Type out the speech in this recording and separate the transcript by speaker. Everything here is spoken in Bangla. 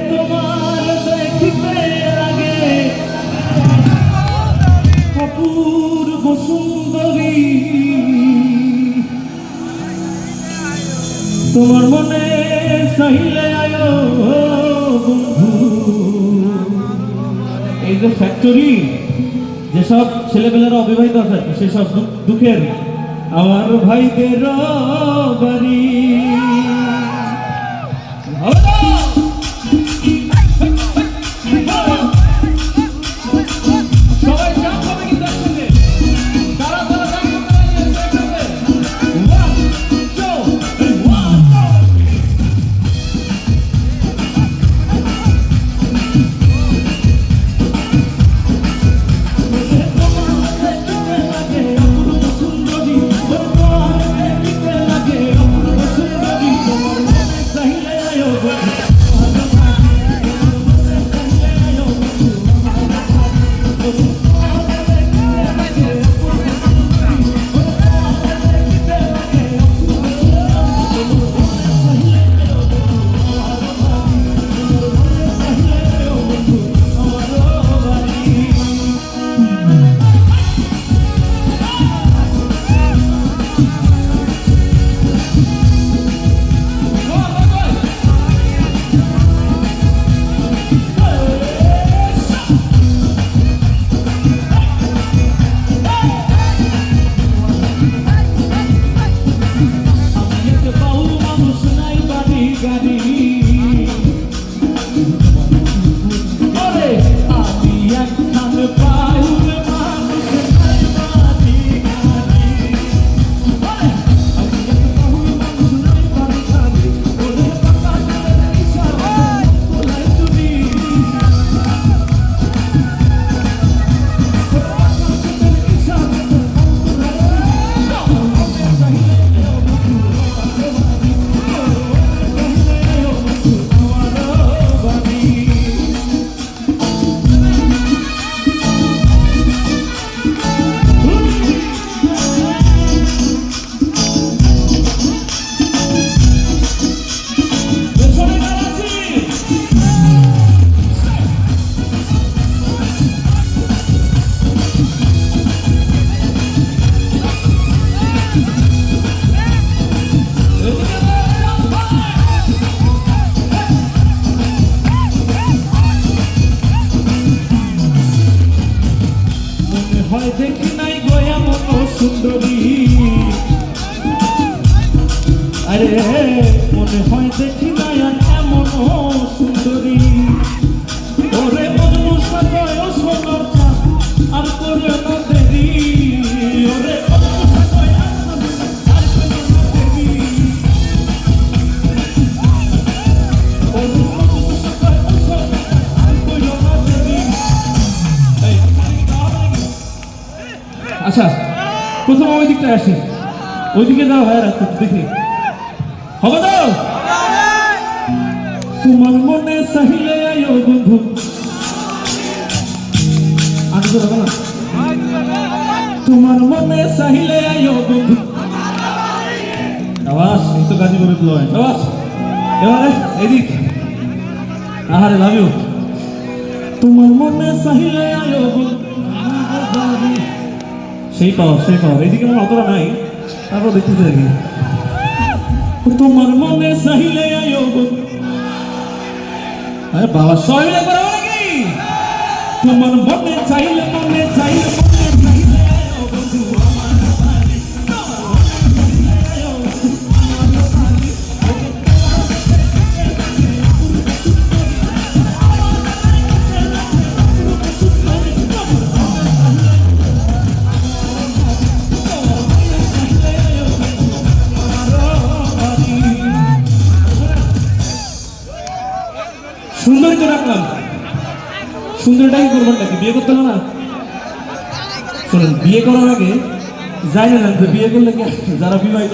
Speaker 1: তোমার দেখিতে লাগে অপূর্ব সুন্দরী, তোমার মনে চাইলে আয়ো বন্ধু। এই যে ফ্যাক্টরি, যেসব ছেলেপেলেরা অবিবাহিত আছে সেসব দুঃখের আমার ভাইদের বাড়ি। দেখি নাই গোয়া মতো সুন্দরী, আরে মনে হয় দেখি নাই আর এমন সুন্দরী। ওরে মজনু সাথে সোনার চাঁদ আর করে না দেরি, ওরে মজনু সাথে আর করে না দেরি, ওরে মজনু সাথে আর করে না দেরি। আচ্ছা, প্রথম ওই দিকটায় আসে, ওইদিকে যাও ভাইয়ারা, দেখি হবে তো? তোমার মনে চাহিলে আয়ো বন্ধু, আনন্দ হবে না? তোমার মনে চাহিলে আয়ো বন্ধু, আওয়াজ এই তো গাজীপুরের প্লয়, আওয়াজ এবারে এদিক, আহারে লাভ ইউ। তোমার মনে চাহিলে আয়ো বন্ধু, সেই পাওয়ার এইদিকে আমার অতটা নাই, তারপর দেখতেছে দেখি। তোমার মনে চাহিলে আয়ো বন্ধু, আরে বাবা সবাই মিলে করো নাকি? তোমার মনে চাইলে মনে চাইলে মনে চাইলে আয়ো বন্ধু আমার বাড়ি, সুন্দরী তো রাখলাম, সুন্দরটাই করবেন নাকি? বিয়ে করতে হবে না? শোনেন, বিয়ে করার আগে যাই না, বিয়ে করলে যারা বিবাহিত